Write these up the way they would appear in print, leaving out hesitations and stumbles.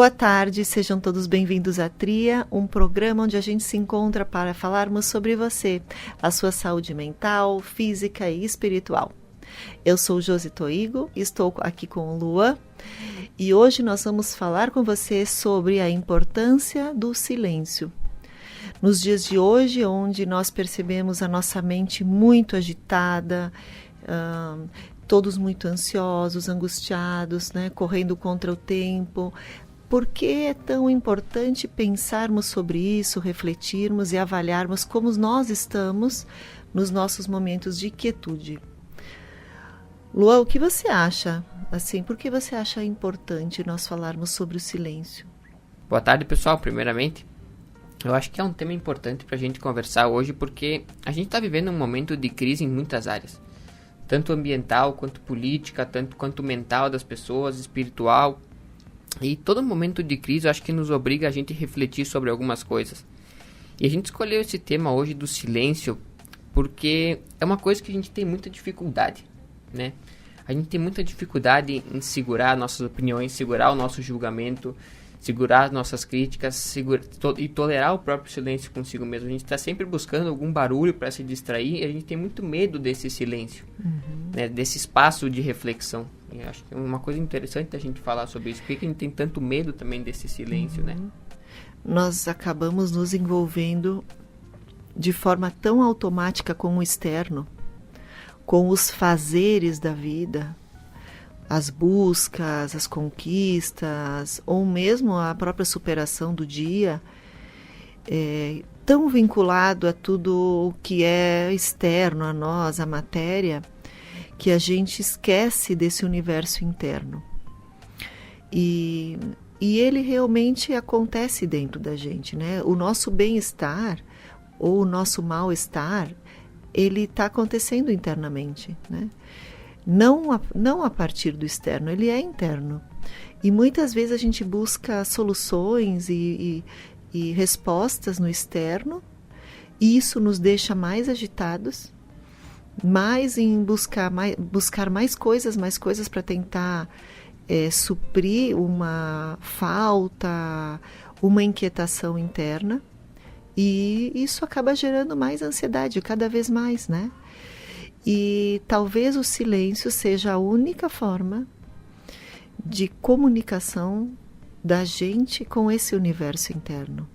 Boa tarde, sejam todos bem-vindos à Tria, um programa onde a gente se encontra para falarmos sobre você, a sua saúde mental, física e espiritual. Eu sou Josi Toigo, estou aqui com o Luan e hoje nós vamos falar com você sobre a importância do silêncio. Nos dias de hoje, onde nós percebemos a nossa mente muito agitada, todos muito ansiosos, angustiados, né, correndo contra o tempo. Por que é tão importante pensarmos sobre isso, refletirmos e avaliarmos como nós estamos nos nossos momentos de quietude? Luan, o que você acha? Assim, por que você acha importante nós falarmos sobre o silêncio? Boa tarde, pessoal. Primeiramente, eu acho que é um tema importante para a gente conversar hoje, porque a gente está vivendo um momento de crise em muitas áreas, tanto ambiental, quanto política, tanto quanto mental das pessoas, espiritual. E todo momento de crise eu acho que nos obriga a gente refletir sobre algumas coisas. E a gente escolheu esse tema hoje do silêncio porque é uma coisa que a gente tem muita dificuldade, né? A gente tem muita dificuldade em segurar nossas opiniões, segurar o nosso julgamento, segurar as nossas críticas e tolerar o próprio silêncio consigo mesmo. A gente está sempre buscando algum barulho para se distrair e a gente tem muito medo desse silêncio, né? Desse espaço de reflexão. Eu acho que é uma coisa interessante da gente falar sobre isso. Por que a gente tem tanto medo também desse silêncio, né? Nós acabamos nos envolvendo de forma tão automática com o externo, com os fazeres da vida, as buscas, as conquistas, ou mesmo a própria superação do dia, tão vinculado a tudo o que é externo a nós, a matéria, que a gente esquece desse universo interno. E ele realmente acontece dentro da gente, né? O nosso bem-estar ou o nosso mal-estar, ele está acontecendo internamente, né? Não a partir do externo, ele é interno. E muitas vezes a gente busca soluções e respostas no externo, e isso nos deixa mais agitados, mais em buscar mais coisas para tentar suprir uma falta, uma inquietação interna, e isso acaba gerando mais ansiedade, cada vez mais, né? E talvez o silêncio seja a única forma de comunicação da gente com esse universo interno.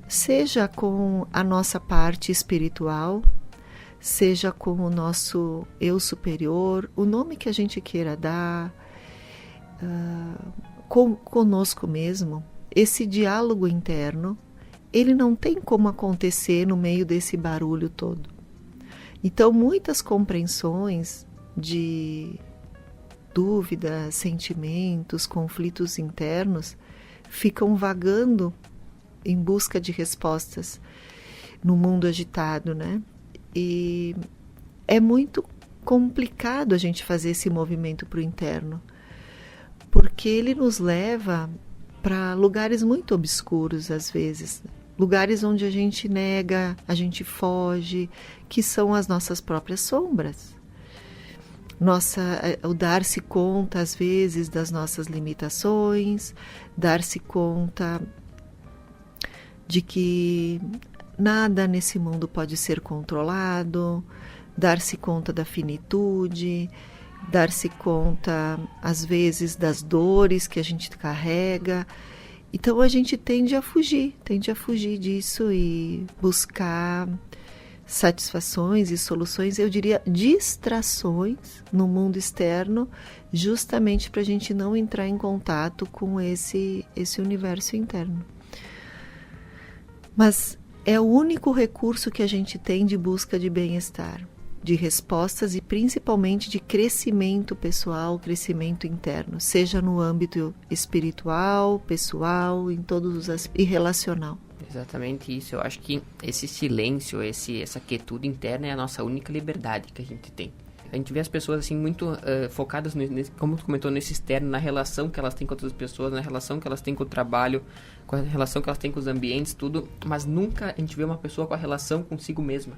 Seja com a nossa parte espiritual, seja com o nosso eu superior, o nome que a gente queira dar, conosco mesmo, esse diálogo interno, ele não tem como acontecer no meio desse barulho todo. Então, muitas compreensões de dúvidas, sentimentos, conflitos internos ficam vagando em busca de respostas no mundo agitado, né? E é muito complicado a gente fazer esse movimento para o interno, porque ele nos leva para lugares muito obscuros, às vezes, lugares onde a gente nega, a gente foge, que são as nossas próprias sombras. O dar-se conta, às vezes, das nossas limitações, dar-se conta de que nada nesse mundo pode ser controlado, dar-se conta da finitude, dar-se conta, às vezes, das dores que a gente carrega. Então a gente tende a fugir disso e buscar satisfações e soluções, eu diria distrações no mundo externo, justamente para a gente não entrar em contato com esse universo interno. Mas é o único recurso que a gente tem de busca de bem-estar, de respostas e principalmente de crescimento pessoal, crescimento interno, seja no âmbito espiritual, pessoal, em todos os e relacional. Exatamente isso. Eu acho que esse silêncio, essa quietude interna é a nossa única liberdade que a gente tem. A gente vê as pessoas assim muito focadas, como tu comentou, nesse externo, na relação que elas têm com outras pessoas, na relação que elas têm com o trabalho, com a relação que elas têm com os ambientes, tudo, mas nunca a gente vê uma pessoa com a relação consigo mesma.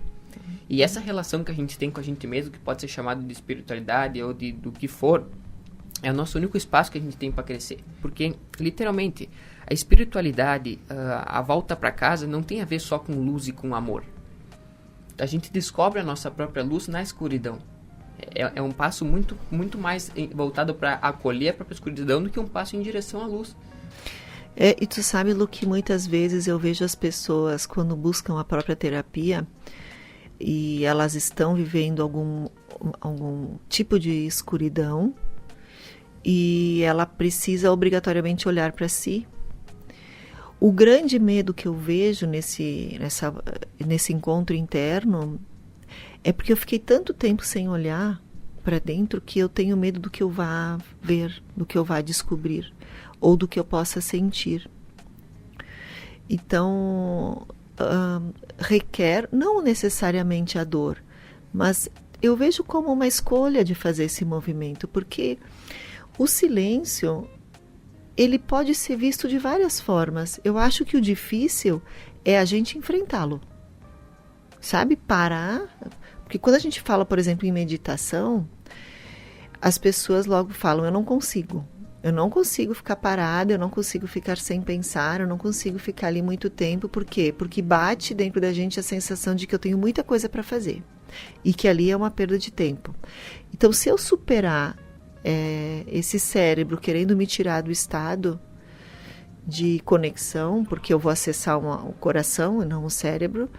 E essa relação que a gente tem com a gente mesmo, que pode ser chamada de espiritualidade ou do que for, é o nosso único espaço que a gente tem para crescer. Porque, literalmente, a espiritualidade, a volta para casa, não tem a ver só com luz e com amor. A gente descobre a nossa própria luz na escuridão. É um passo muito, muito mais voltado para acolher a própria escuridão do que um passo em direção à luz. E tu sabe, Lu, que muitas vezes eu vejo as pessoas, quando buscam a própria terapia, e elas estão vivendo algum tipo de escuridão, e ela precisa obrigatoriamente olhar para si. O grande medo que eu vejo nesse encontro interno é porque eu fiquei tanto tempo sem olhar para dentro que eu tenho medo do que eu vá ver, do que eu vá descobrir, ou do que eu possa sentir. Então, requer não necessariamente a dor, mas eu vejo como uma escolha de fazer esse movimento, porque o silêncio, ele pode ser visto de várias formas. Eu acho que o difícil é a gente enfrentá-lo. Sabe? Parar. Porque quando a gente fala, por exemplo, em meditação, as pessoas logo falam, eu não consigo. Eu não consigo ficar parada, eu não consigo ficar sem pensar, eu não consigo ficar ali muito tempo. Por quê? Porque bate dentro da gente a sensação de que eu tenho muita coisa para fazer. E que ali é uma perda de tempo. Então, se eu superar esse cérebro querendo me tirar do estado de conexão, porque eu vou acessar o coração e não o cérebro,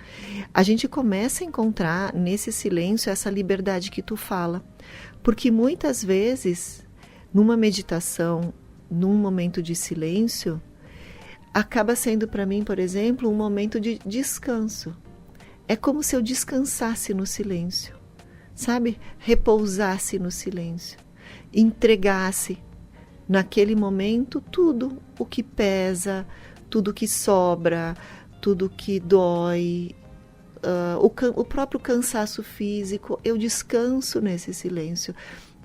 a gente começa a encontrar nesse silêncio essa liberdade que tu fala. Porque muitas vezes, numa meditação, num momento de silêncio, acaba sendo para mim, por exemplo, um momento de descanso. É como se eu descansasse no silêncio, sabe? Repousasse no silêncio. Entregasse naquele momento tudo o que pesa, tudo que sobra, tudo que dói, o próprio cansaço físico. Eu descanso nesse silêncio.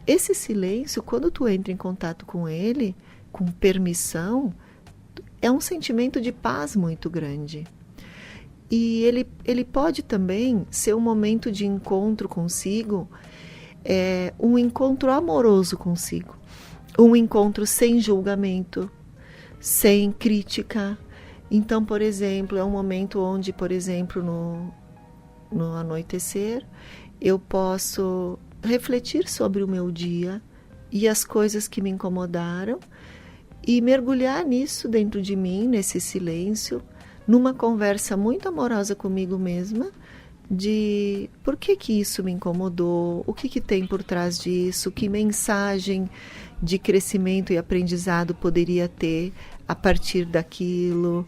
Esse silêncio, quando tu entra em contato com ele, com permissão, é um sentimento de paz muito grande. E ele pode também ser um momento de encontro consigo, um encontro amoroso consigo, um encontro sem julgamento, sem crítica. Então, por exemplo, é um momento onde, por exemplo, no anoitecer, eu posso refletir sobre o meu dia e as coisas que me incomodaram e mergulhar nisso dentro de mim, nesse silêncio, numa conversa muito amorosa comigo mesma, de por que isso me incomodou, o que tem por trás disso, que mensagem de crescimento e aprendizado poderia ter a partir daquilo.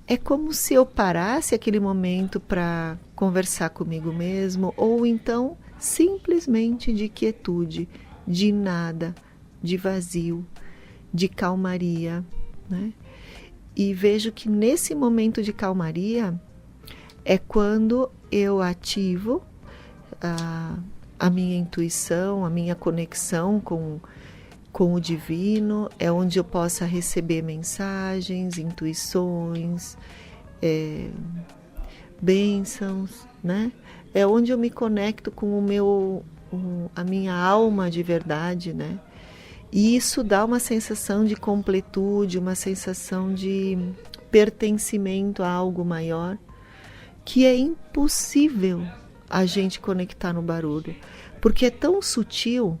É como se eu parasse aquele momento para conversar comigo mesmo, ou então simplesmente de quietude, de nada, de vazio, de calmaria, né? E vejo que nesse momento de calmaria é quando eu ativo a minha intuição, a minha conexão com o divino, é onde eu possa receber mensagens, intuições, bênçãos, né? É onde eu me conecto com a minha alma de verdade, né? E isso dá uma sensação de completude, uma sensação de pertencimento a algo maior, que é impossível a gente conectar no barulho, porque é tão sutil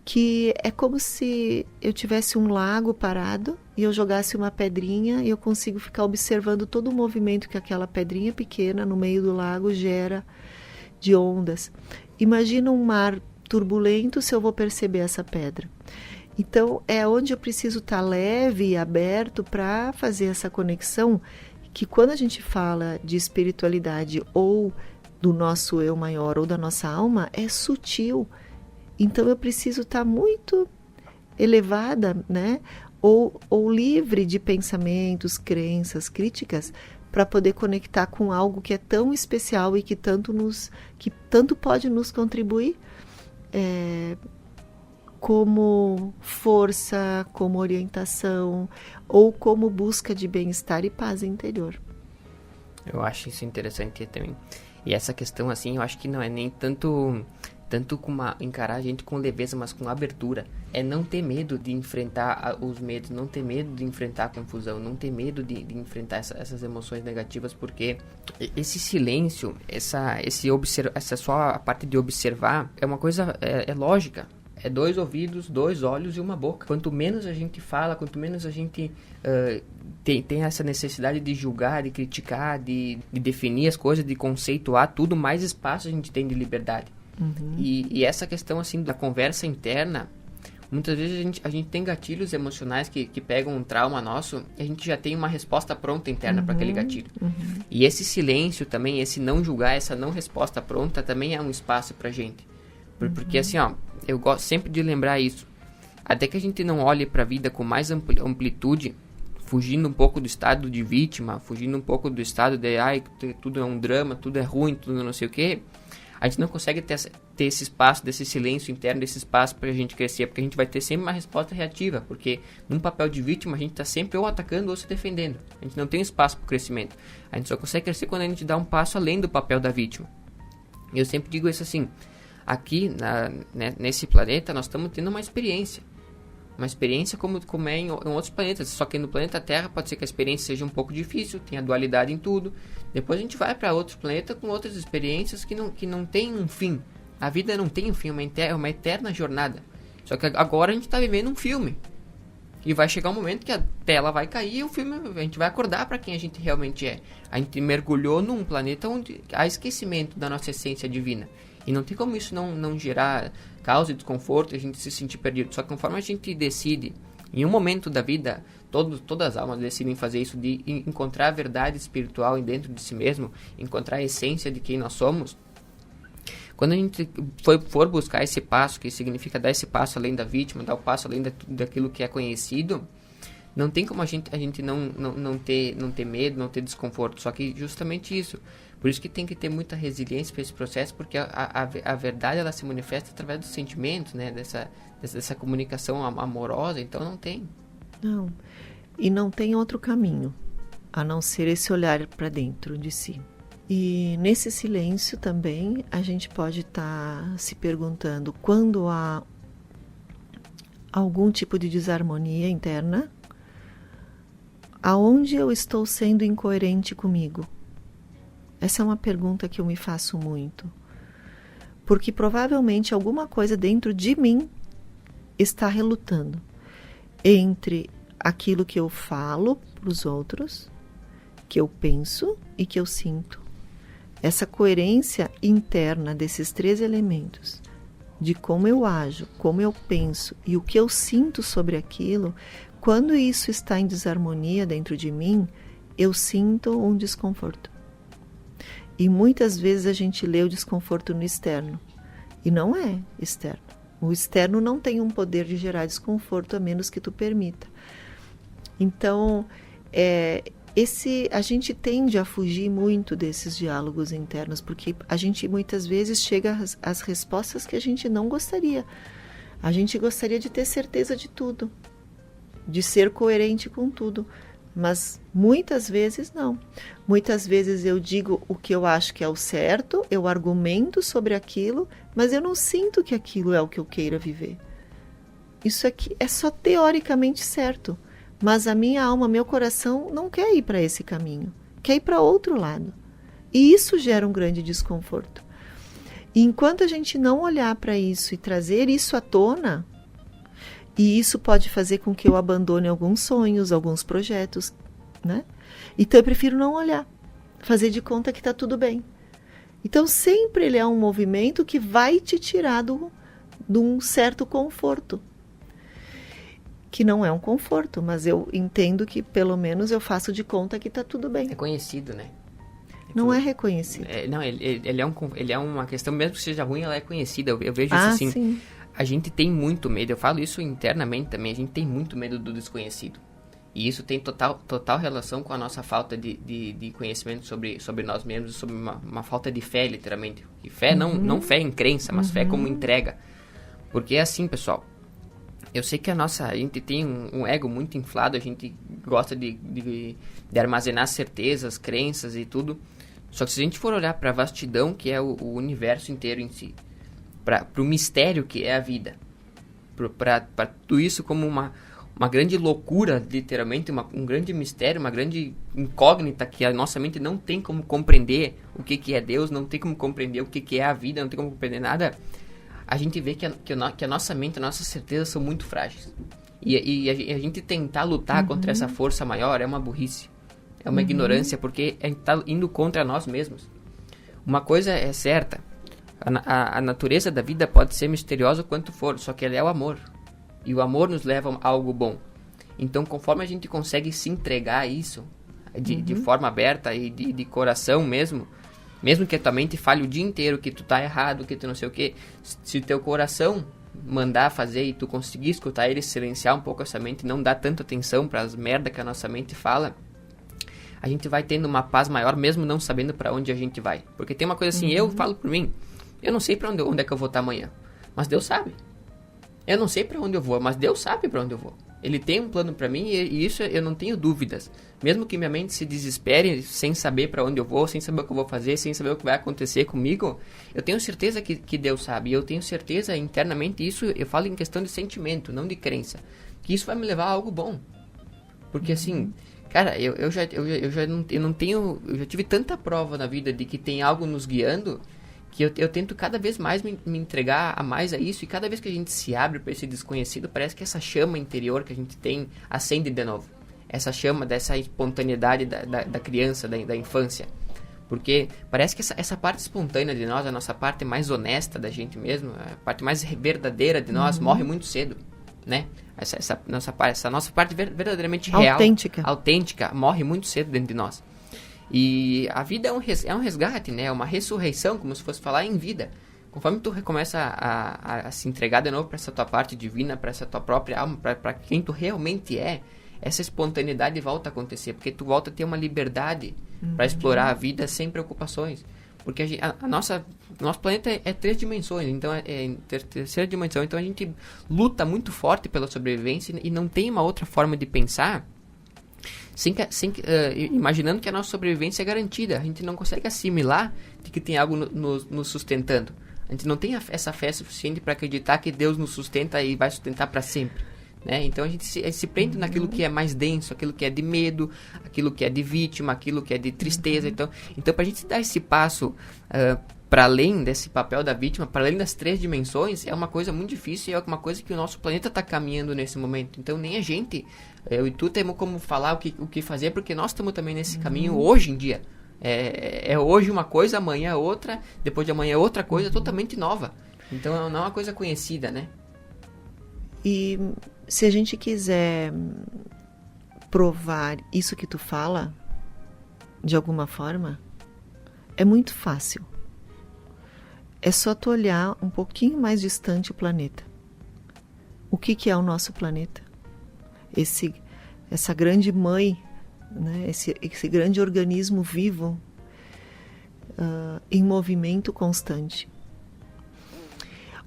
que é como se eu tivesse um lago parado e eu jogasse uma pedrinha e eu consigo ficar observando todo o movimento que aquela pedrinha pequena no meio do lago gera de ondas. Imagina um mar turbulento se eu vou perceber essa pedra. Então é onde eu preciso estar leve e aberto para fazer essa conexão, que quando a gente fala de espiritualidade ou do nosso eu maior ou da nossa alma, é sutil. Então eu preciso estar muito elevada, né? Ou livre de pensamentos, crenças, críticas, para poder conectar com algo que é tão especial e que tanto pode nos contribuir, como força, como orientação ou como busca de bem-estar e paz interior. Eu acho isso interessante também. E essa questão, assim, eu acho que não é nem tanto tanto encarar a gente com leveza, mas com abertura. É não ter medo de enfrentar os medos, não ter medo de enfrentar a confusão, não ter medo de enfrentar essas emoções negativas, porque esse silêncio, essa só a parte de observar, é uma coisa, é lógica. É 2 ouvidos, 2 olhos e uma boca. Quanto menos a gente fala, quanto menos a gente tem essa necessidade de julgar, de criticar, de definir as coisas, de conceituar tudo, mais espaço a gente tem de liberdade. Uhum. E essa questão assim da conversa interna, muitas vezes a gente tem gatilhos emocionais que pegam um trauma nosso e a gente já tem uma resposta pronta interna para aquele gatilho. Uhum. E esse silêncio também, esse não julgar, essa não resposta pronta também é um espaço pra gente. Porque assim, ó, eu gosto sempre de lembrar isso. Até que a gente não olhe pra vida com mais amplitude, fugindo um pouco do estado de vítima, fugindo um pouco do estado de tudo é um drama, tudo é ruim, tudo não sei o quê, a gente não consegue ter esse espaço, desse silêncio interno, desse espaço pra gente crescer, porque a gente vai ter sempre uma resposta reativa, porque num papel de vítima a gente tá sempre ou atacando ou se defendendo. A gente não tem espaço pro crescimento. A gente só consegue crescer quando a gente dá um passo além do papel da vítima. E eu sempre digo isso assim, aqui nesse planeta nós estamos tendo uma experiência como é em outros planetas, só que no planeta Terra pode ser que a experiência seja um pouco difícil, tenha dualidade em tudo. Depois a gente vai para outros planetas com outras experiências que não tem um fim. A vida não tem um fim, é uma eterna jornada. Só que agora a gente está vivendo um filme. E vai chegar um momento que a tela vai cair e o filme, a gente vai acordar para quem a gente realmente é. A gente mergulhou num planeta onde há esquecimento da nossa essência divina. E não tem como isso não gerar causa e desconforto e a gente se sentir perdido. Só que conforme a gente decide, em um momento da vida, todas as almas decidem fazer isso, de encontrar a verdade espiritual dentro de si mesmo, encontrar a essência de quem nós somos. Quando a gente for buscar esse passo, que significa dar esse passo além da vítima, dar o passo além daquilo que é conhecido, não tem como a gente não ter medo, não ter desconforto. Só que justamente isso. Por isso que tem que ter muita resiliência para esse processo, porque a verdade ela se manifesta através dos sentimentos, né? Dessa comunicação amorosa, então não tem. Não. E não tem outro caminho, a não ser esse olhar para dentro de si. E nesse silêncio também a gente pode estar se perguntando quando há algum tipo de desarmonia interna, aonde eu estou sendo incoerente comigo? Essa é uma pergunta que eu me faço muito. Porque provavelmente alguma coisa dentro de mim está relutando entre aquilo que eu falo para os outros, que eu penso e que eu sinto. Essa coerência interna desses 3 elementos, de como eu ajo, como eu penso e o que eu sinto sobre aquilo, quando isso está em desarmonia dentro de mim, eu sinto um desconforto. E muitas vezes a gente lê o desconforto no externo. E não é externo. O externo não tem um poder de gerar desconforto a menos que tu permita. Então, a gente tende a fugir muito desses diálogos internos, porque a gente muitas vezes chega às respostas que a gente não gostaria. A gente gostaria de ter certeza de tudo, de ser coerente com tudo. Mas muitas vezes não. Muitas vezes eu digo o que eu acho que é o certo, eu argumento sobre aquilo, mas eu não sinto que aquilo é o que eu queira viver. Isso aqui é só teoricamente certo, mas a minha alma, meu coração não quer ir para esse caminho, quer ir para outro lado. E isso gera um grande desconforto. E enquanto a gente não olhar para isso e trazer isso à tona, e isso pode fazer com que eu abandone alguns sonhos, alguns projetos, né? Então eu prefiro não olhar, fazer de conta que está tudo bem. Então sempre ele é um movimento que vai te tirar de um certo conforto. Que não é um conforto, mas eu entendo que pelo menos eu faço de conta que está tudo bem. É conhecido, né? Não é reconhecido. Ele é uma questão, mesmo que seja ruim, ela é conhecida. Eu vejo isso assim. Sim. A gente tem muito medo, eu falo isso internamente também, a gente tem muito medo do desconhecido. E isso tem total relação com a nossa falta de conhecimento sobre nós mesmos, sobre uma falta de fé, literalmente. E fé, não fé em crença, mas fé como entrega. Porque é assim, pessoal, eu sei que a gente tem um ego muito inflado, a gente gosta de armazenar certezas, crenças e tudo. Só que se a gente for olhar para a vastidão, que é o universo inteiro em si, para o mistério que é a vida. Para tudo isso como uma grande loucura, literalmente, um grande mistério, uma grande incógnita que a nossa mente não tem como compreender o que é Deus, não tem como compreender o que é a vida, não tem como compreender nada. A gente vê que a nossa mente, a nossa certeza são muito frágeis. E a gente tentar lutar contra essa força maior é uma burrice, é uma ignorância, porque a gente está indo contra nós mesmos. Uma coisa é certa, a natureza da vida pode ser misteriosa quanto for, só que ela é o amor. E o amor nos leva a algo bom. Então, conforme a gente consegue se entregar a isso, de forma aberta e de coração mesmo que a tua mente fale o dia inteiro que tu tá errado, que tu não sei o que, se teu coração mandar fazer e tu conseguir escutar ele, silenciar um pouco essa mente, não dar tanta atenção para as merda que a nossa mente fala, a gente vai tendo uma paz maior, mesmo não sabendo para onde a gente vai. Porque tem uma coisa assim, eu falo por mim, eu não sei para onde é que eu vou estar amanhã, mas Deus sabe. Eu não sei para onde eu vou, mas Deus sabe para onde eu vou. Ele tem um plano para mim e isso eu não tenho dúvidas. Mesmo que minha mente se desespere sem saber para onde eu vou, sem saber o que eu vou fazer, sem saber o que vai acontecer comigo, eu tenho certeza que Deus sabe. E eu tenho certeza internamente, isso eu falo em questão de sentimento, não de crença, que isso vai me levar a algo bom. Porque assim, cara, eu já tive tanta prova na vida de que tem algo nos guiando, que eu tento cada vez mais me entregar a mais a isso, e cada vez que a gente se abre para esse desconhecido, parece que essa chama interior que a gente tem acende de novo. Essa chama dessa espontaneidade da criança, da infância. Porque parece que essa parte espontânea de nós, a nossa parte mais honesta da gente mesmo, a parte mais verdadeira de nós, morre muito cedo, né? Essa nossa parte verdadeiramente real, autêntica, morre muito cedo dentro de nós. E a vida é um resgate, né? É uma ressurreição, como se fosse falar em vida. Conforme tu começa a se entregar de novo para essa tua parte divina, para essa tua própria alma, para quem tu realmente é, essa espontaneidade volta a acontecer, porque tu volta a ter uma liberdade para explorar a vida sem preocupações. Porque nosso planeta é 3 dimensões, então é terceira dimensão, então a gente luta muito forte pela sobrevivência e não tem uma outra forma de pensar imaginando que a nossa sobrevivência é garantida. A gente não consegue assimilar de que tem algo nos sustentando. A gente não tem essa fé suficiente para acreditar que Deus nos sustenta e vai sustentar para sempre, né? Então a gente se prende naquilo que é mais denso, aquilo que é de medo, aquilo que é de vítima, aquilo que é de tristeza. Então para a gente dar esse passo para além desse papel da vítima, para além das 3 dimensões, é uma coisa muito difícil e é uma coisa que o nosso planeta está caminhando nesse momento. Então nem a gente, eu e tu, temos como falar o que fazer, porque nós estamos também nesse caminho hoje em dia. É hoje uma coisa, amanhã é outra, depois de amanhã é outra coisa totalmente nova. Então não é uma coisa conhecida, né? E se a gente quiser provar isso que tu fala, de alguma forma, é muito fácil. É só tu olhar um pouquinho mais distante o planeta. O que é o nosso planeta? Essa grande mãe, né? Esse grande organismo vivo, em movimento constante.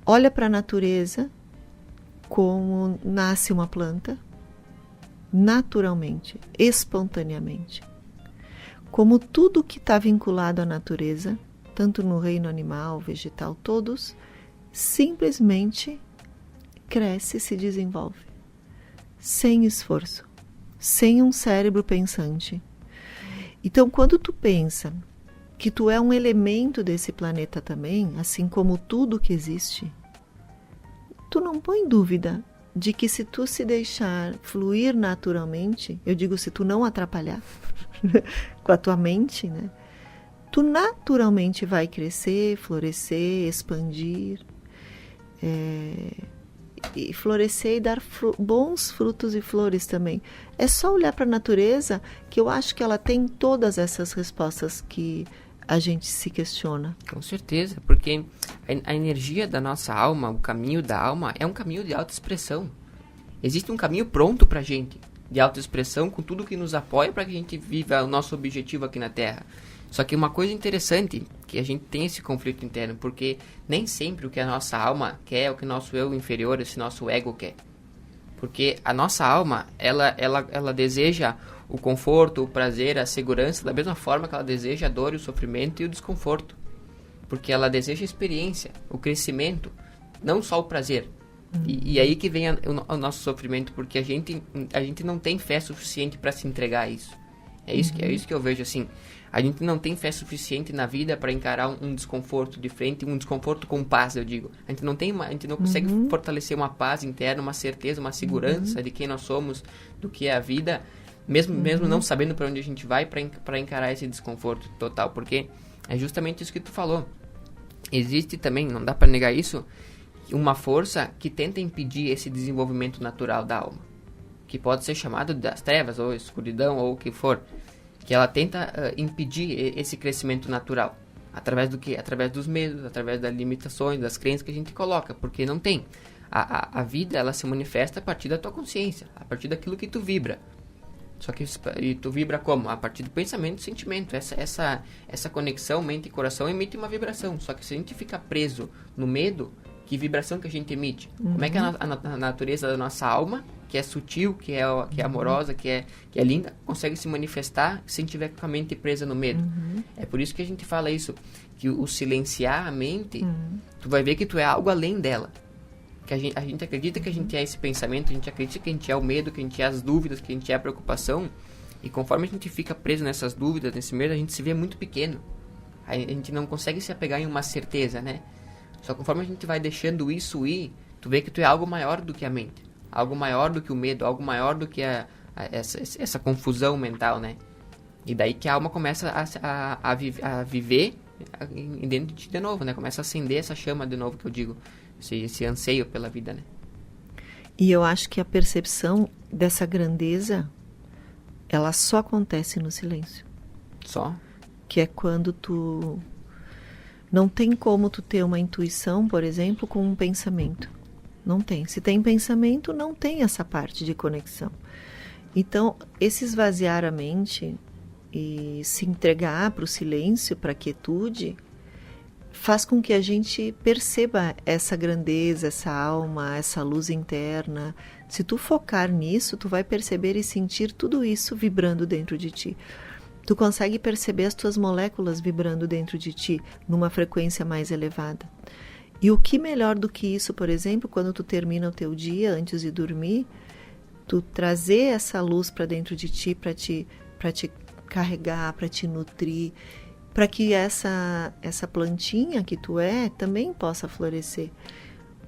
Olha para a natureza como nasce uma planta, naturalmente, espontaneamente. Como tudo que está vinculado à natureza, tanto no reino animal, vegetal, todos, simplesmente cresce e se desenvolve. Sem esforço, sem um cérebro pensante. Então, quando tu pensa que tu é um elemento desse planeta também, assim como tudo que existe, tu não põe dúvida de que se tu se deixar fluir naturalmente, eu digo se tu não atrapalhar com a tua mente, né? Tu naturalmente vai crescer, florescer, expandir, e florescer e dar bons frutos e flores também. É só olhar para a natureza que eu acho que ela tem todas essas respostas que a gente se questiona. Com certeza, porque a energia da nossa alma, o caminho da alma, é um caminho de autoexpressão. Existe um caminho pronto pra gente, de autoexpressão, com tudo que nos apoia para que a gente viva o nosso objetivo aqui na Terra. Só que uma coisa interessante, que a gente tem esse conflito interno, porque nem sempre o que a nossa alma quer é o que o nosso eu inferior, esse nosso ego quer. Porque a nossa alma, ela deseja o conforto, o prazer, a segurança, da mesma forma que ela deseja a dor, o sofrimento e o desconforto. porque ela deseja a experiência, o crescimento, não só o prazer. E aí que vem o nosso sofrimento, porque a gente não tem fé suficiente para se entregar a isso. É isso que eu vejo assim. A gente não tem fé suficiente na vida para encarar um desconforto de frente, um desconforto com paz, eu digo. A gente não consegue fortalecer uma paz interna, uma certeza, uma segurança de quem nós somos, do que é a vida, mesmo não sabendo para onde a gente vai, para encarar esse desconforto total. Porque é justamente isso que tu falou. Existe também, não dá para negar isso, uma força que tenta impedir esse desenvolvimento natural da alma, que pode ser chamado das trevas, ou escuridão, ou o que for, que ela tenta impedir esse crescimento natural, através do quê? Através dos medos, através das limitações, das crenças que a gente coloca, porque não tem. A vida, ela se manifesta a partir da tua consciência, a partir daquilo que tu vibra. Só que e tu vibra como? A partir do pensamento e sentimento. Essa conexão mente e coração emite uma vibração. Só que se a gente fica preso no medo, que vibração que a gente emite? Como é que a natureza da nossa alma, que é sutil, que é amorosa, que é linda, consegue se manifestar sem tiver com a mente presa no medo? É por isso que a gente fala isso, que o silenciar a mente, tu vai ver que tu é algo além dela. Que a gente acredita que a gente é esse pensamento, a gente acredita que a gente é o medo, que a gente é as dúvidas, que a gente é a preocupação, e conforme a gente fica preso nessas dúvidas, nesse medo, a gente se vê muito pequeno. A gente não consegue se apegar em uma certeza, né? Só conforme a gente vai deixando isso ir, tu vê que tu é algo maior do que a mente, algo maior do que o medo, algo maior do que essa confusão mental, né? E daí que a alma começa a viver dentro de ti de novo, né? Começa a acender essa chama de novo, que eu digo, esse anseio pela vida, né? E eu acho que a percepção dessa grandeza, ela só acontece no silêncio. Só? Que é quando tu... Não tem como tu ter uma intuição, por exemplo, com um pensamento. Não tem. Se tem pensamento, não tem essa parte de conexão. Então, esse esvaziar a mente e se entregar para o silêncio, para a quietude, faz com que a gente perceba essa grandeza, essa alma, essa luz interna. Se tu focar nisso, tu vai perceber e sentir tudo isso vibrando dentro de ti. Tu consegue perceber as tuas moléculas vibrando dentro de ti numa frequência mais elevada. E o que melhor do que isso, por exemplo, quando tu termina o teu dia antes de dormir, tu trazer essa luz para dentro de ti para te carregar, para te nutrir, para que essa plantinha que tu é também possa florescer.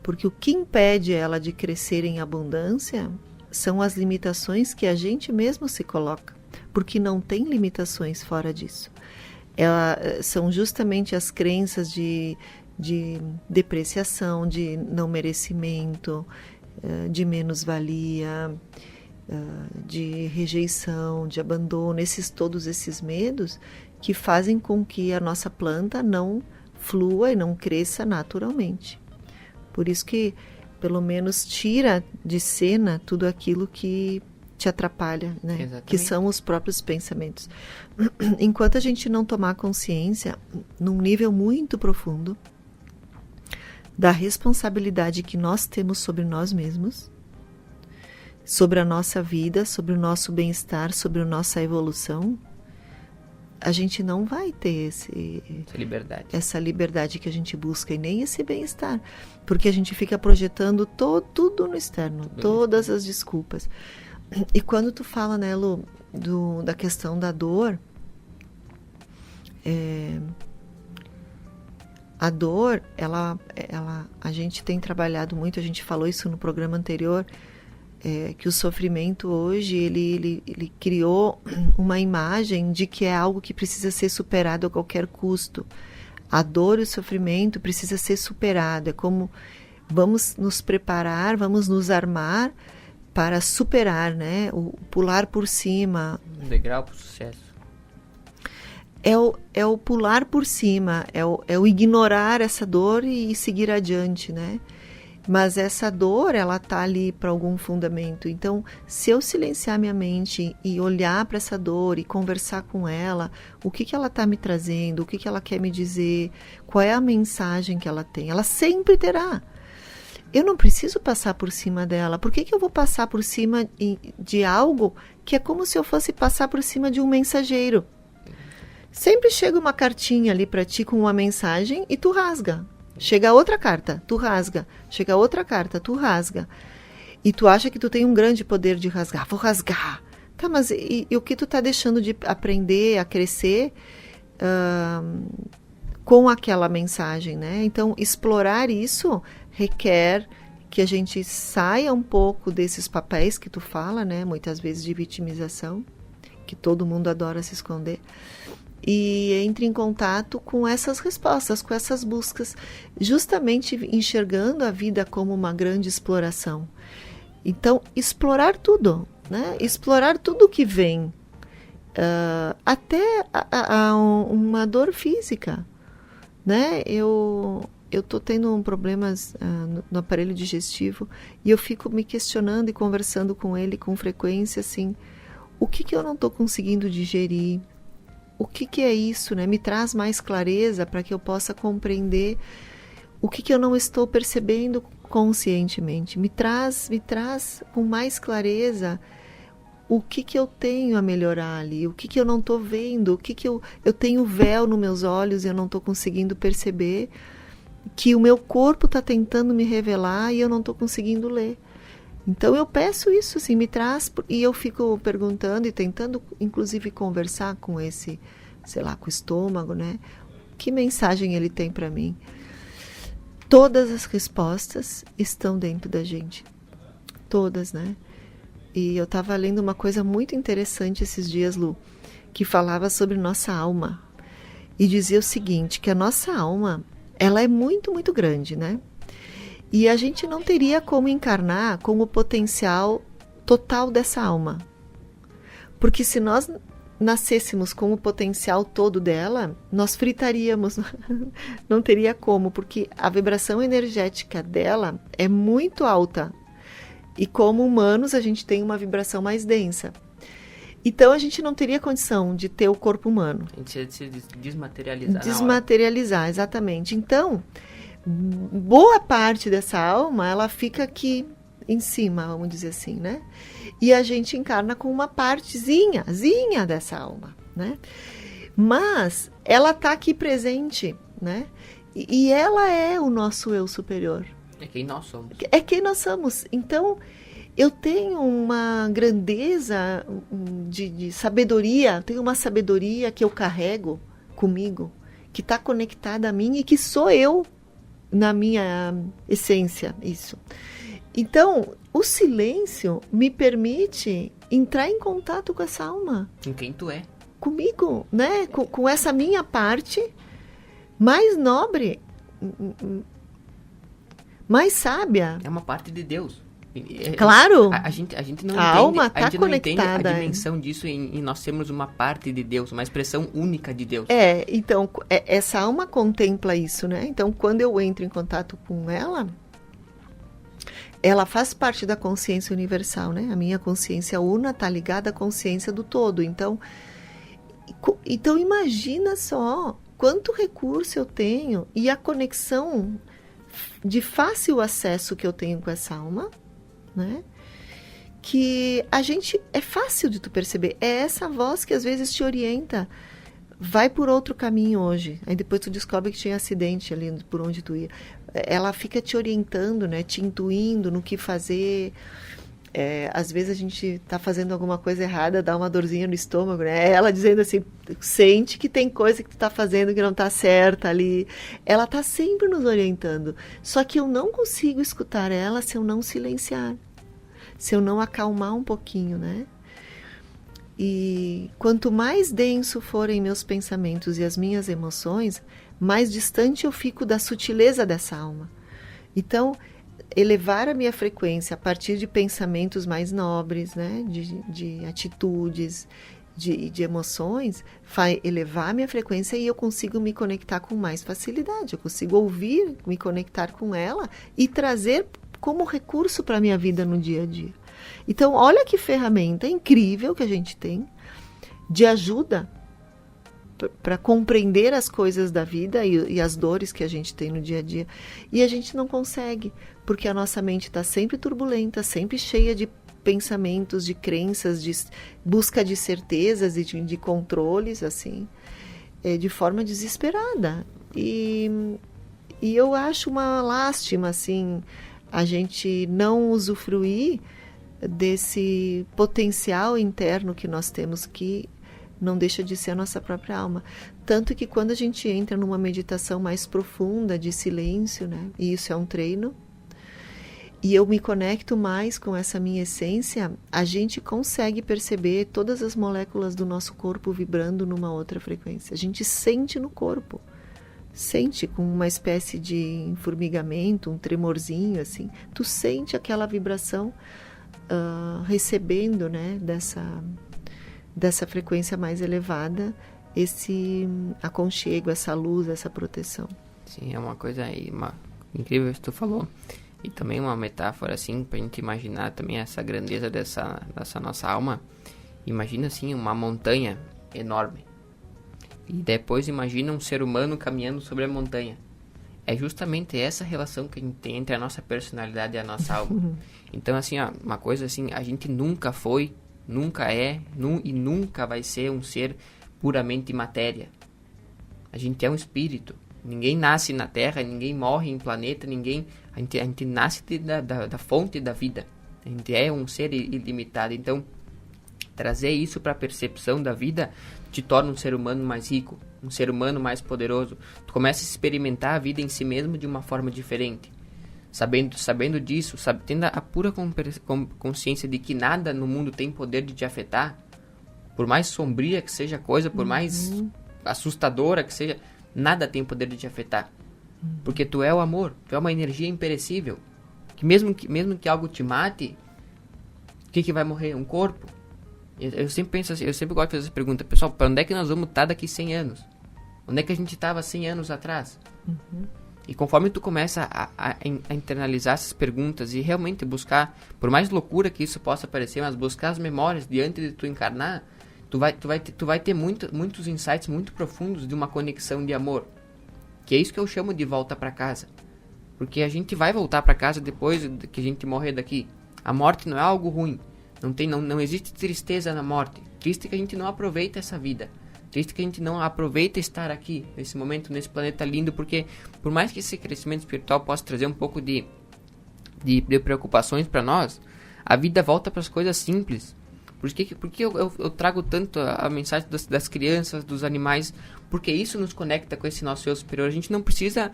Porque o que impede ela de crescer em abundância são as limitações que a gente mesmo se coloca. Porque não tem limitações fora disso. São justamente as crenças de depreciação, de não merecimento, de menos-valia, de rejeição, de abandono, todos esses medos que fazem com que a nossa planta não flua e não cresça naturalmente. Por isso que, pelo menos, tira de cena tudo aquilo que te atrapalha, né? Exatamente. Que são os próprios pensamentos. Enquanto a gente não tomar consciência, num nível muito profundo, da responsabilidade que nós temos sobre nós mesmos, sobre a nossa vida, sobre o nosso bem-estar, sobre a nossa evolução, a gente não vai ter essa liberdade que a gente busca e nem esse bem-estar, porque a gente fica projetando tudo no externo, todas as desculpas. E quando tu fala, né, Lu, da questão da dor, a dor, a gente tem trabalhado muito, a gente falou isso no programa anterior, que o sofrimento hoje, ele criou uma imagem de que é algo que precisa ser superado a qualquer custo. A dor e o sofrimento precisa ser superado, é como vamos nos preparar, vamos nos armar para superar, né? O pular por cima. Um degrau para o sucesso. É o pular por cima, é o ignorar essa dor e seguir adiante, né? Mas essa dor, ela tá ali para algum fundamento. Então, se eu silenciar minha mente e olhar para essa dor e conversar com ela, o que ela tá me trazendo, o que ela quer me dizer, qual é a mensagem que ela tem, ela sempre terá. Eu não preciso passar por cima dela. Por que eu vou passar por cima de algo que é como se eu fosse passar por cima de um mensageiro? Sempre chega uma cartinha ali para ti com uma mensagem e tu rasga. Chega outra carta, tu rasga. Chega outra carta, tu rasga. E tu acha que tu tem um grande poder de rasgar. Vou rasgar. Tá, mas e o que tu tá deixando de aprender a crescer com aquela mensagem, né? Então, explorar isso requer que a gente saia um pouco desses papéis que tu fala, né? Muitas vezes de vitimização, que todo mundo adora se esconder, e entre em contato com essas respostas, com essas buscas, justamente enxergando a vida como uma grande exploração. Então, explorar tudo, né? Explorar tudo que vem, até uma dor física, né? Eu tô tendo problemas no aparelho digestivo e eu fico me questionando e conversando com ele com frequência, assim, o que eu não estou conseguindo digerir? O que é isso, né? Me traz mais clareza para que eu possa compreender o que eu não estou percebendo conscientemente. Me traz com mais clareza o que eu tenho a melhorar ali, o que eu não estou vendo, o que eu tenho véu nos meus olhos e eu não estou conseguindo perceber, que o meu corpo está tentando me revelar e eu não estou conseguindo ler. Então eu peço isso, assim, me traz, e eu fico perguntando e tentando, inclusive, conversar com esse, sei lá, com o estômago, né? Que mensagem ele tem para mim? Todas as respostas estão dentro da gente. Todas, né? E eu estava lendo uma coisa muito interessante esses dias, Lu, que falava sobre nossa alma. E dizia o seguinte, que a nossa alma, ela é muito, muito grande, né? E a gente não teria como encarnar com o potencial total dessa alma. Porque se nós nascêssemos com o potencial todo dela, nós fritaríamos. Não teria como, porque a vibração energética dela é muito alta. E como humanos, a gente tem uma vibração mais densa. Então, a gente não teria condição de ter o corpo humano. A gente ia se desmaterializar. Desmaterializar, exatamente. Então, boa parte dessa alma, ela fica aqui em cima, vamos dizer assim, né? E a gente encarna com uma partezinha dessa alma, né? Mas ela está aqui presente, né? E ela é o nosso eu superior. É quem nós somos. É quem nós somos. Então, eu tenho uma grandeza de sabedoria, tenho uma sabedoria que eu carrego comigo, que está conectada a mim e que sou eu na minha essência, isso. Então, o silêncio me permite entrar em contato com essa alma. Com quem tu é. Comigo, né? Com essa minha parte mais nobre, mais sábia. É uma parte de Deus. Claro. A gente não a entende, alma está conectada. Não entende a dimensão disso em nós sermos uma parte de Deus, uma expressão única de Deus. Então, essa alma contempla isso, né? Então, quando eu entro em contato com ela faz parte da consciência universal, né? A minha consciência una está ligada à consciência do todo. Então, imagina só quanto recurso eu tenho e a conexão de fácil acesso que eu tenho com essa alma, né? Que a gente, é fácil de tu perceber, é essa voz que às vezes te orienta, vai por outro caminho hoje, aí depois tu descobre que tinha acidente ali por onde tu ia, ela fica te orientando, né? Te intuindo no que fazer. Às vezes a gente tá fazendo alguma coisa errada, dá uma dorzinha no estômago, né? Ela dizendo assim, sente que tem coisa que tu tá fazendo que não tá certa ali. Ela tá sempre nos orientando. Só que eu não consigo escutar ela se eu não silenciar. Se eu não acalmar um pouquinho, né? E quanto mais denso forem meus pensamentos e as minhas emoções, mais distante eu fico da sutileza dessa alma. Então, elevar a minha frequência a partir de pensamentos mais nobres, né? de atitudes, de emoções, vai elevar a minha frequência e eu consigo me conectar com mais facilidade. Eu consigo ouvir, me conectar com ela e trazer como recurso para a minha vida no dia a dia. Então, olha que ferramenta incrível que a gente tem de ajuda para compreender as coisas da vida e as dores que a gente tem no dia a dia. E a gente não consegue, porque a nossa mente está sempre turbulenta, sempre cheia de pensamentos, de crenças, de busca de certezas e de controles, assim. de forma desesperada. E eu acho uma lástima, assim, a gente não usufruir desse potencial interno que nós temos, que não deixa de ser a nossa própria alma. Tanto que quando a gente entra numa meditação mais profunda, de silêncio, né? E isso é um treino, e eu me conecto mais com essa minha essência, a gente consegue perceber todas as moléculas do nosso corpo vibrando numa outra frequência. A gente sente no corpo. Sente com uma espécie de formigamento, um tremorzinho, assim. Tu sente aquela vibração recebendo, né, dessa frequência mais elevada, esse aconchego, essa luz, essa proteção. Sim, é uma coisa aí, incrível que tu falou. E também uma metáfora, assim, pra gente imaginar também essa grandeza dessa nossa alma. Imagina, assim, uma montanha enorme. E depois imagina um ser humano caminhando sobre a montanha. É justamente essa relação que a gente tem entre a nossa personalidade e a nossa alma. Então, assim, ó, uma coisa assim, a gente nunca foi, nunca é, e nunca vai ser um ser puramente matéria. A gente é um espírito. Ninguém nasce na Terra, ninguém morre em planeta, a gente nasce da fonte da vida. A gente é um ser ilimitado. Então, trazer isso para a percepção da vida te torna um ser humano mais rico, um ser humano mais poderoso. Tu começa a experimentar a vida em si mesmo de uma forma diferente. Sabendo disso, tendo a pura consciência de que nada no mundo tem poder de te afetar, por mais sombria que seja a coisa, por mais assustadora que seja, nada tem poder de te afetar. Porque tu é o amor, tu é uma energia imperecível. Que mesmo que algo te mate, o que vai morrer? Um corpo? Eu sempre penso assim, eu sempre gosto de fazer essa pergunta. Pessoal, para onde é que nós vamos estar daqui 100 anos? Onde é que a gente estava 100 anos atrás? E conforme tu começa a internalizar essas perguntas e realmente buscar, por mais loucura que isso possa parecer, mas buscar as memórias diante de tu encarnar, tu vai ter muitos insights muito profundos de uma conexão de amor. Que é isso que eu chamo de volta para casa. Porque a gente vai voltar para casa depois que a gente morrer daqui. A morte não é algo ruim. Não existe tristeza na morte. Triste que a gente não aproveita essa vida. Triste que a gente não aproveita estar aqui, nesse momento, nesse planeta lindo, porque por mais que esse crescimento espiritual possa trazer um pouco de preocupações para nós, a vida volta para as coisas simples. Por que eu trago tanto a mensagem das crianças, dos animais? Porque isso nos conecta com esse nosso eu superior. A gente não precisa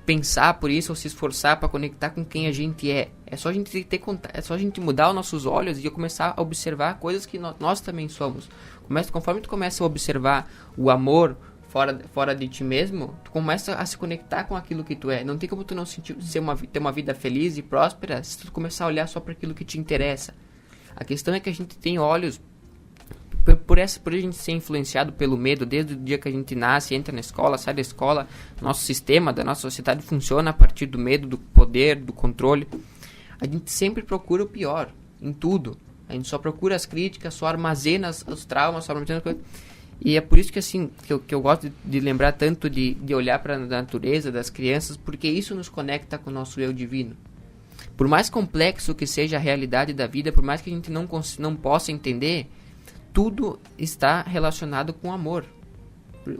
pensar por isso ou se esforçar para conectar com quem a gente é. É só a gente ter contato, é só a gente mudar os nossos olhos e começar a observar coisas que nós também somos. Conforme tu começa a observar o amor fora de ti mesmo, tu começa a se conectar com aquilo que tu é. Não tem como tu não ter uma vida feliz e próspera se tu começar a olhar só para aquilo que te interessa. A questão é que a gente tem olhos, por a gente ser influenciado pelo medo, desde o dia que a gente nasce, entra na escola, sai da escola, nosso sistema da nossa sociedade funciona a partir do medo, do poder, do controle. A gente sempre procura o pior, em tudo. A gente só procura as críticas, só armazena os traumas, só armazena as coisas. E é por isso que, assim, que eu gosto de lembrar tanto de olhar para a natureza, das crianças, porque isso nos conecta com o nosso eu divino. Por mais complexo que seja a realidade da vida, por mais que a gente não possa entender, tudo está relacionado com amor.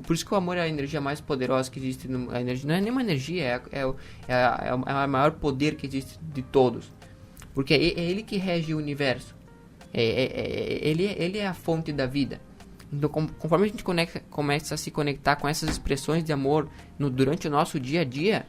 Por isso que o amor é a energia mais poderosa que existe. A energia, não é nenhuma energia, é o maior poder que existe de todos. Porque é ele que rege o universo. Ele é a fonte da vida. Então, conforme a gente começa a se conectar com essas expressões de amor durante o nosso dia a dia,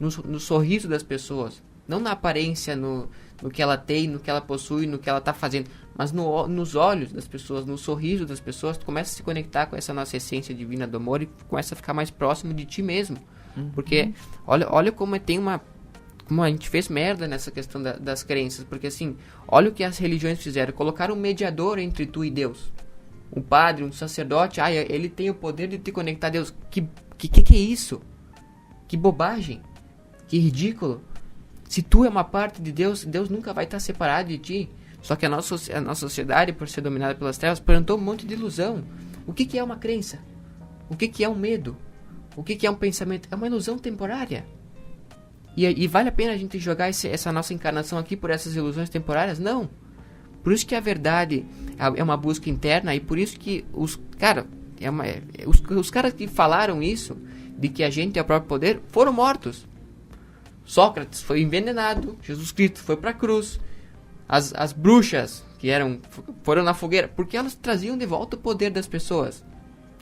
no sorriso das pessoas, não na aparência, no que ela tem, no que ela possui, no que ela está fazendo, mas nos olhos das pessoas, no sorriso das pessoas, tu começa a se conectar com essa nossa essência divina do amor e começa a ficar mais próximo de ti mesmo. Porque olha como como a gente fez merda nessa questão das crenças, porque assim, olha o que as religiões fizeram, colocaram um mediador entre tu e Deus. Um padre, um sacerdote, ele tem o poder de te conectar a Deus. Que é isso? Que bobagem, que ridículo. Se tu é uma parte de Deus, Deus nunca vai estar separado de ti. Só que a nossa sociedade, por ser dominada pelas trevas, plantou um monte de ilusão. O que é uma crença? O que é um medo? O que é um pensamento? É uma ilusão temporária. E vale a pena a gente jogar essa nossa encarnação aqui por essas ilusões temporárias? Não. Por isso que a verdade é uma busca interna e por isso que Os caras que falaram isso, de que a gente é o próprio poder, foram mortos. Sócrates foi envenenado, Jesus Cristo foi para a cruz, as bruxas foram na fogueira, porque elas traziam de volta o poder das pessoas.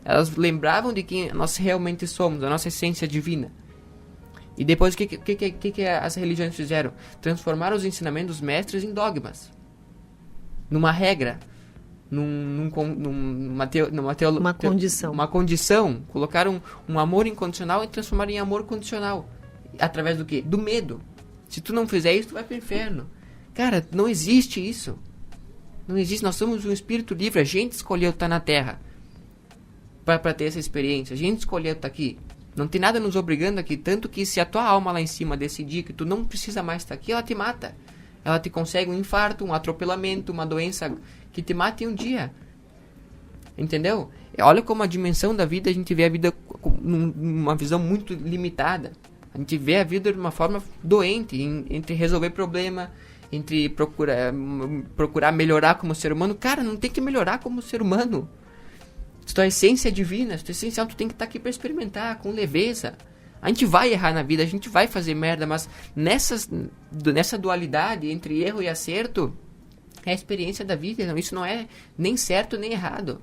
Elas lembravam de quem nós realmente somos, a nossa essência divina. E depois o que as religiões fizeram? Transformaram os ensinamentos dos mestres em dogmas, numa regra, uma condição. Colocaram um amor incondicional e transformaram em amor condicional. Através do quê? Do medo. Se tu não fizer isso, tu vai pro inferno. Cara, não existe isso. Não existe. Nós somos um espírito livre. A gente escolheu estar na Terra para ter essa experiência. A gente escolheu estar aqui. Não tem nada nos obrigando aqui. Tanto que se a tua alma lá em cima decidir que tu não precisa mais estar aqui, ela te mata. Ela te consegue um infarto, um atropelamento, uma doença que te mata em um dia. Entendeu? Olha como a dimensão da vida, a gente vê a vida numa visão muito limitada. A gente vê a vida de uma forma doente, entre resolver problema, entre procurar melhorar como ser humano. Cara, não tem que melhorar como ser humano. Se tua essência é divina, se tua essência é, tu tem que estar aqui para experimentar, com leveza. A gente vai errar na vida, a gente vai fazer merda, mas nessa dualidade entre erro e acerto, é a experiência da vida. Não, isso não é nem certo nem errado.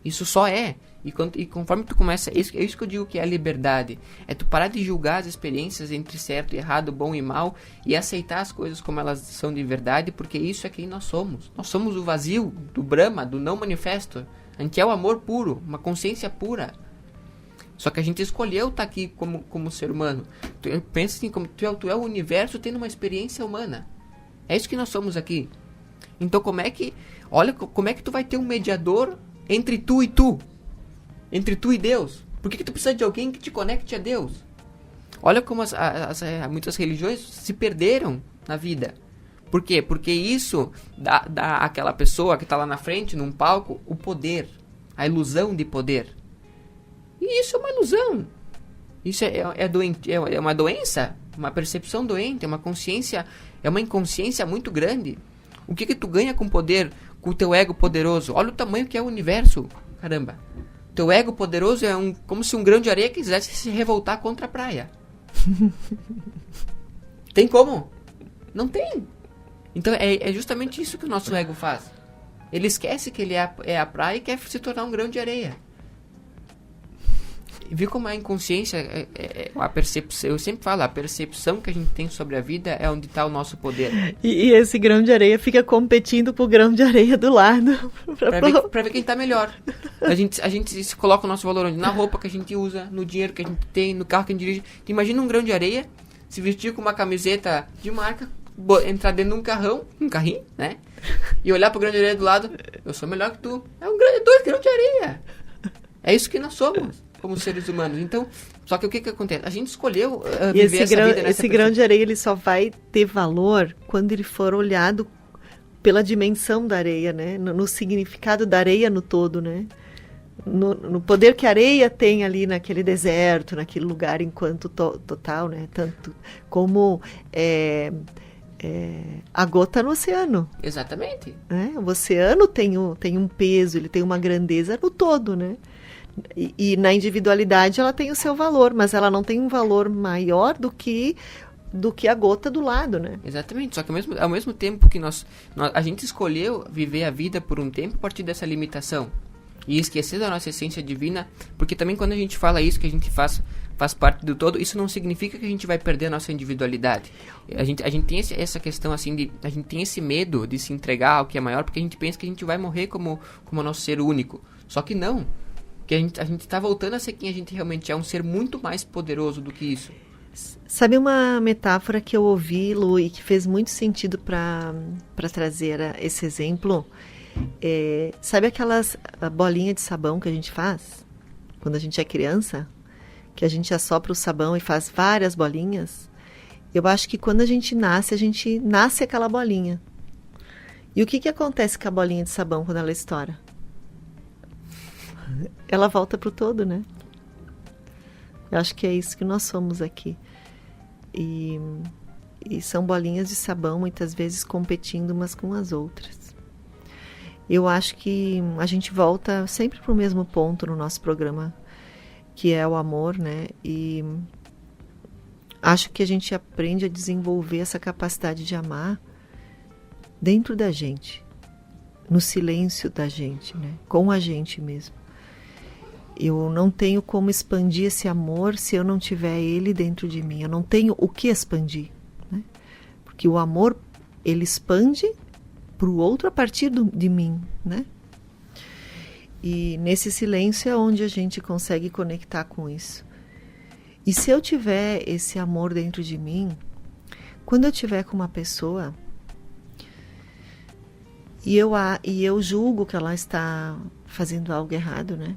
Isso só é. E conforme tu começa... É isso que eu digo que é a liberdade. É tu parar de julgar as experiências entre certo e errado, bom e mal, e aceitar as coisas como elas são de verdade, porque isso é quem nós somos. Nós somos o vazio, do Brahma, do não manifesto. A gente é o amor puro, uma consciência pura. Só que a gente escolheu estar aqui como ser humano. Pensa assim, como tu é o universo tendo uma experiência humana. É isso que nós somos aqui. Então olha como é que tu vai ter um mediador entre tu e tu? Entre tu e Deus? Por que tu precisa de alguém que te conecte a Deus? Olha como muitas religiões se perderam na vida. Por quê? Porque isso dá àquela pessoa que está lá na frente, num palco, o poder. A ilusão de poder. E isso é uma ilusão. Isso é uma doença, uma percepção doente, é uma consciência, é uma inconsciência muito grande. O que tu ganha com poder, com o teu ego poderoso? Olha o tamanho que é o universo. Caramba. Teu ego poderoso é como se um grão de areia quisesse se revoltar contra a praia. Tem como? Não tem. Então é justamente isso que o nosso ego faz. Ele esquece que ele é a praia e quer se tornar um grão de areia. Viu como a inconsciência, a percepção, eu sempre falo, a percepção que a gente tem sobre a vida é onde está o nosso poder. E esse grão de areia fica competindo pro grão de areia do lado. Pra ver quem está melhor. A gente se coloca o nosso valor onde? Na roupa que a gente usa, no dinheiro que a gente tem, no carro que a gente dirige. Imagina um grão de areia se vestir com uma camiseta de marca, entrar dentro de um carrinho, né? E olhar pro grão de areia do lado, eu sou melhor que tu. Dois grãos de areia. É isso que nós somos. Como seres humanos. Então, só que o que acontece? A gente escolheu viver essa vida nessa esse grão de areia ele só vai ter valor quando ele for olhado pela dimensão da areia, né? No significado da areia no todo, né? No poder que a areia tem ali naquele deserto, naquele lugar enquanto total, né? Tanto como a gota no oceano. Exatamente. Né? O oceano tem um peso, ele tem uma grandeza no todo, né? E na individualidade ela tem o seu valor, mas ela não tem um valor maior do que a gota do lado, né? Exatamente, só que ao mesmo tempo que a gente escolheu viver a vida por um tempo a partir dessa limitação e esquecer da nossa essência divina, porque também quando a gente fala isso, que a gente faz parte do todo, isso não significa que a gente vai perder a nossa individualidade. A gente tem essa questão assim, a gente tem esse medo de se entregar ao que é maior, porque a gente pensa que a gente vai morrer como nosso ser único, só que não. Que a gente está voltando a ser quem a gente realmente é, um ser muito mais poderoso do que isso. Sabe uma metáfora que eu ouvi, Lu, e que fez muito sentido para trazer esse exemplo? Sabe aquelas bolinhas de sabão que a gente faz quando a gente é criança? Que a gente assopra o sabão e faz várias bolinhas? Eu acho que quando a gente nasce aquela bolinha. E o que acontece com a bolinha de sabão quando ela estoura? Ela volta pro todo, né? Eu acho que é isso que nós somos aqui. E são bolinhas de sabão, muitas vezes competindo umas com as outras. Eu acho que a gente volta sempre para o mesmo ponto no nosso programa, que é o amor, né? E acho que a gente aprende a desenvolver essa capacidade de amar dentro da gente, no silêncio da gente, né? Com a gente mesmo. Eu não tenho como expandir esse amor se eu não tiver ele dentro de mim. Eu não tenho o que expandir, né? Porque o amor, ele expande para o outro a partir de mim, né? E nesse silêncio é onde a gente consegue conectar com isso. E se eu tiver esse amor dentro de mim, quando eu tiver com uma pessoa e eu julgo que ela está fazendo algo errado, né?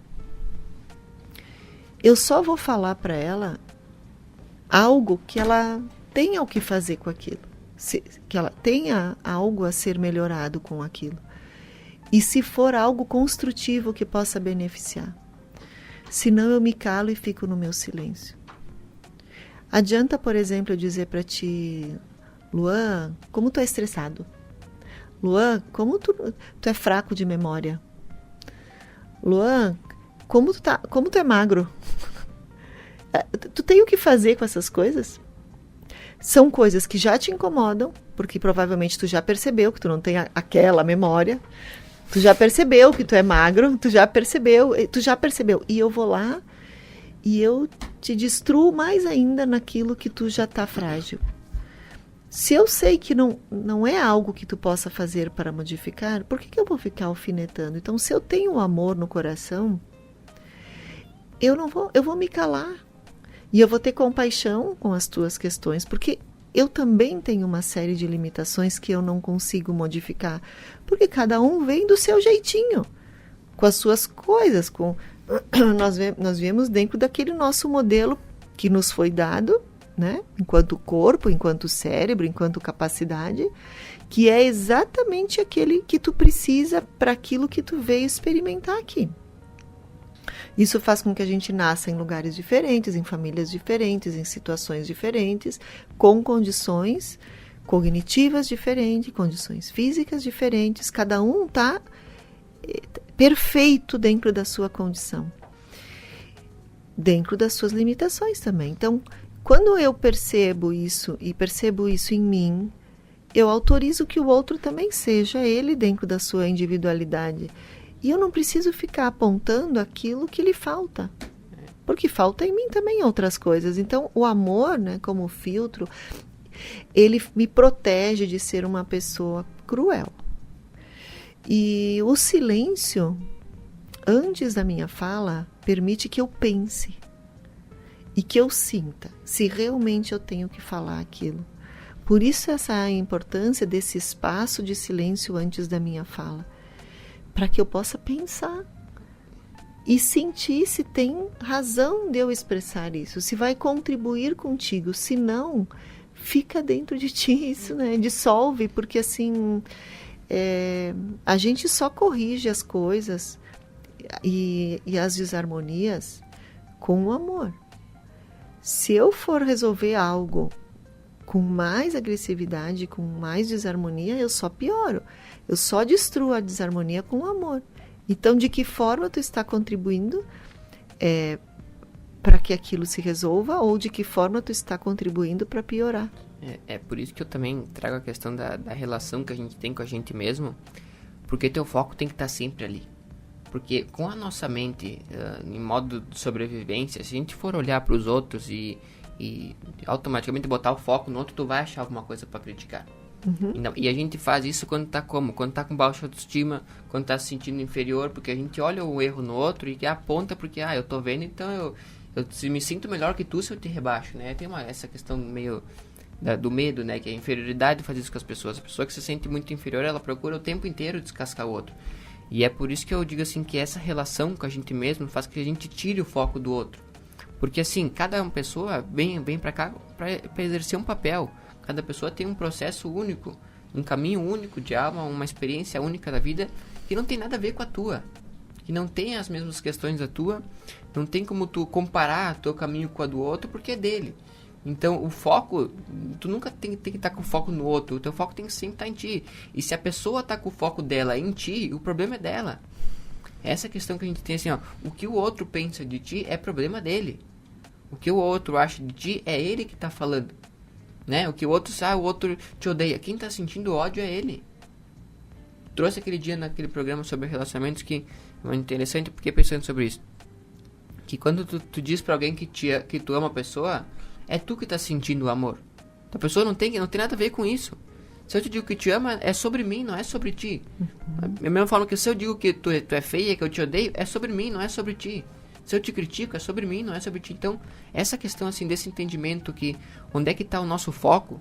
Eu só vou falar para ela algo que ela tenha o que fazer com aquilo, que ela tenha algo a ser melhorado com aquilo. E se for algo construtivo que possa beneficiar. Senão eu me calo e fico no meu silêncio. Adianta, por exemplo, eu dizer para ti, Luan, como tu é estressado? Luan, como tu é fraco de memória? Luan, como tu é magro? Tu tem o que fazer com essas coisas? São coisas que já te incomodam, porque provavelmente tu já percebeu que tu não tem aquela memória. Tu já percebeu que tu é magro, tu já percebeu. E eu vou lá e eu te destruo mais ainda naquilo que tu já está frágil. Se eu sei que não é algo que tu possa fazer para modificar, por que eu vou ficar alfinetando? Então, se eu tenho amor no coração, eu vou me calar. E eu vou ter compaixão com as tuas questões, porque eu também tenho uma série de limitações que eu não consigo modificar. Porque cada um vem do seu jeitinho, com as suas coisas. Nós viemos dentro daquele nosso modelo que nos foi dado, né? Enquanto corpo, enquanto cérebro, enquanto capacidade, que é exatamente aquele que tu precisa para aquilo que tu veio experimentar aqui. Isso faz com que a gente nasça em lugares diferentes, em famílias diferentes, em situações diferentes, com condições cognitivas diferentes, condições físicas diferentes. Cada um está perfeito dentro da sua condição, dentro das suas limitações também. Então, quando eu percebo isso e percebo isso em mim, eu autorizo que o outro também seja ele dentro da sua individualidade. E eu não preciso ficar apontando aquilo que lhe falta. Porque falta em mim também outras coisas. Então, o amor, né, como filtro, ele me protege de ser uma pessoa cruel. E o silêncio, antes da minha fala, permite que eu pense. E que eu sinta se realmente eu tenho que falar aquilo. Por isso essa importância desse espaço de silêncio antes da minha fala. Para que eu possa pensar e sentir se tem razão de eu expressar isso, se vai contribuir contigo, se não, fica dentro de ti isso, né? Dissolve, porque assim, a gente só corrige as coisas e as desarmonias com o amor. Se eu for resolver algo com mais agressividade, com mais desarmonia, eu só pioro. Eu só destruo a desarmonia com o amor. Então, de que forma tu está contribuindo para que aquilo se resolva, ou de que forma tu está contribuindo para piorar? É por isso que eu também trago a questão da relação que a gente tem com a gente mesmo, porque teu foco tem que estar sempre ali. Porque com a nossa mente, em modo de sobrevivência, se a gente for olhar para os outros e automaticamente botar o foco no outro, tu vai achar alguma coisa para criticar. Uhum. E a gente faz isso quando tá como? Quando tá com baixa autoestima, quando tá se sentindo inferior, porque a gente olha o erro no outro e aponta porque, eu tô vendo, então eu me sinto melhor que tu se eu te rebaixo, né? Tem essa questão meio do medo, né? Que a inferioridade faz isso com as pessoas. A pessoa que se sente muito inferior, ela procura o tempo inteiro descascar o outro. E é por isso que eu digo assim, que essa relação com a gente mesmo faz que a gente tire o foco do outro. Porque assim, cada pessoa vem pra cá pra exercer um papel. Cada pessoa tem um processo único, um caminho único de alma, uma experiência única da vida que não tem nada a ver com a tua. Que não tem as mesmas questões da tua, não tem como tu comparar teu caminho com a do outro porque é dele. Então, o foco, tu nunca tem que estar com o foco no outro. O teu foco tem que sempre estar em ti. E se a pessoa tá com o foco dela em ti, o problema é dela. Essa questão que a gente tem assim, ó. O que o outro pensa de ti é problema dele. O que o outro acha de ti é ele que tá falando. Né? O que o outro sabe, o outro te odeia. Quem tá sentindo ódio é ele. Trouxe aquele dia naquele programa sobre relacionamentos que é muito interessante, porque pensando sobre isso. Que quando tu diz pra alguém que tu ama a pessoa, é tu que tá sentindo o amor. A pessoa não tem nada a ver com isso. Se eu te digo que te ama, é sobre mim, não é sobre ti. Da mesma forma que se eu digo que tu é feia, que eu te odeio, é sobre mim, não é sobre ti. Se eu te critico, é sobre mim, não é sobre ti. Então, essa questão assim desse entendimento que onde é que tá o nosso foco,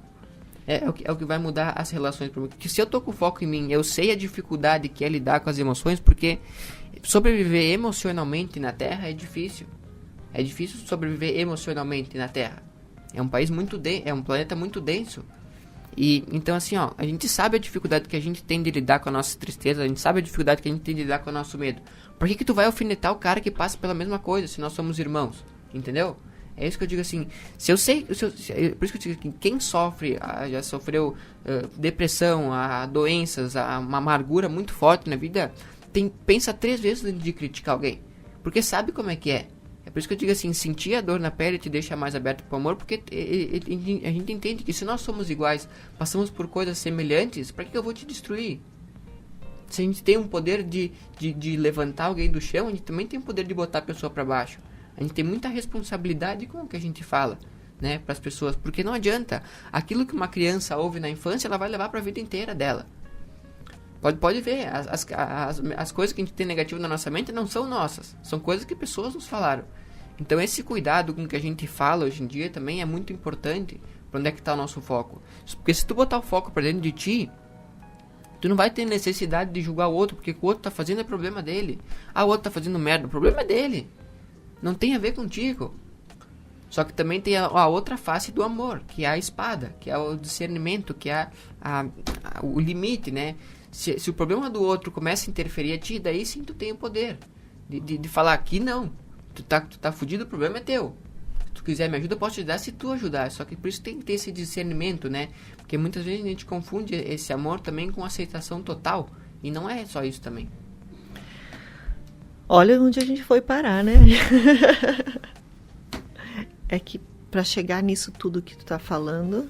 é o que vai mudar as relações para mim. Que se eu tô com foco em mim, eu sei a dificuldade que é lidar com as emoções, porque sobreviver emocionalmente na Terra é difícil. É difícil sobreviver emocionalmente na Terra. É um país é um planeta muito denso. E então assim, ó, a gente sabe a dificuldade que a gente tem de lidar com a nossa tristeza, a gente sabe a dificuldade que a gente tem de lidar com o nosso medo. Por que tu vai alfinetar o cara que passa pela mesma coisa, se nós somos irmãos? Entendeu? É isso que eu digo assim, por isso que eu digo que quem sofre, já sofreu depressão, doenças, uma amargura muito forte na vida, pensa 3 vezes antes de criticar alguém, porque sabe como é que é. É por isso que eu digo assim, sentir a dor na pele te deixa mais aberto pro amor, porque a gente entende que se nós somos iguais, passamos por coisas semelhantes, para que eu vou te destruir? Se a gente tem um poder de levantar alguém do chão, a gente também tem o poder de botar a pessoa para baixo. A gente tem muita responsabilidade com o que a gente fala, né, para as pessoas, porque não adianta. Aquilo que uma criança ouve na infância, ela vai levar para a vida inteira dela. Pode ver, as coisas que a gente tem negativo na nossa mente não são nossas, são coisas que pessoas nos falaram. Então esse cuidado com o que a gente fala hoje em dia também é muito importante para onde é que está o nosso foco. Porque se tu botar o foco para dentro de ti, tu não vai ter necessidade de julgar o outro, porque o que o outro tá fazendo é problema dele. O outro tá fazendo merda, o problema é dele. Não tem a ver contigo. Só que também tem a outra face do amor, que é a espada, que é o discernimento, que é o limite, né? Se o problema do outro começa a interferir a ti, daí sim tu tem o poder de falar aqui não. Tu tá fudido, o problema é teu. Se tu quiser me ajudar, eu posso te ajudar se tu ajudar. Só que por isso tem que ter esse discernimento, né? Porque muitas vezes a gente confunde esse amor também com aceitação total. E não é só isso também. Olha onde a gente foi parar, né? É que para chegar nisso tudo que tu tá falando,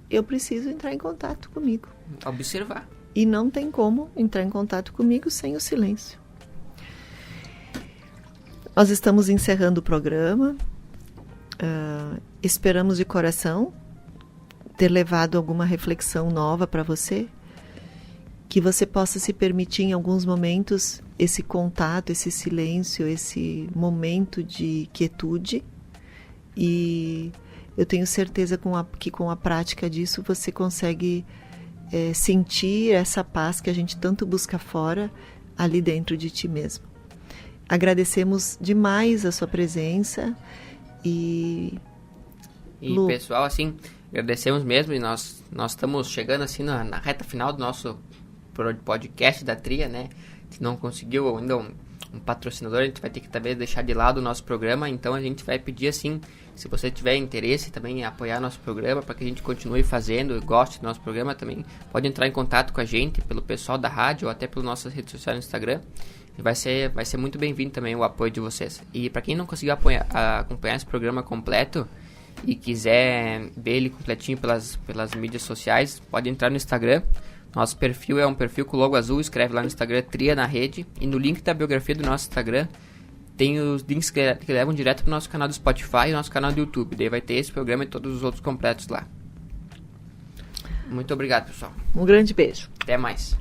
eu preciso entrar em contato comigo. Observar. E não tem como entrar em contato comigo sem o silêncio. Nós estamos encerrando o programa. Esperamos de coração ter levado alguma reflexão nova para você. Que você possa se permitir em alguns momentos esse contato, esse silêncio, esse momento de quietude. E eu tenho certeza que com a prática disso você consegue sentir essa paz que a gente tanto busca fora, ali dentro de ti mesmo. Agradecemos demais a sua presença e Lu, pessoal, assim, agradecemos mesmo, e nós estamos chegando assim na reta final do nosso podcast da Tria, né? Se não conseguiu ainda um patrocinador, a gente vai ter que talvez deixar de lado o nosso programa, então a gente vai pedir assim, se você tiver interesse também em apoiar nosso programa, para que a gente continue fazendo e goste do nosso programa também, pode entrar em contato com a gente, pelo pessoal da rádio ou até pelas nossas redes sociais no Instagram, e vai ser muito bem-vindo também o apoio de vocês. E para quem não conseguiu acompanhar esse programa completo e quiser ver ele completinho pelas mídias sociais, pode entrar no Instagram. Nosso perfil é um perfil com logo azul, escreve lá no Instagram Tria na Rede, e no link da biografia do nosso Instagram tem os links que levam direto pro nosso canal do Spotify e nosso canal do YouTube. Daí vai ter esse programa e todos os outros completos lá. Muito obrigado, pessoal. Um grande beijo. Até mais.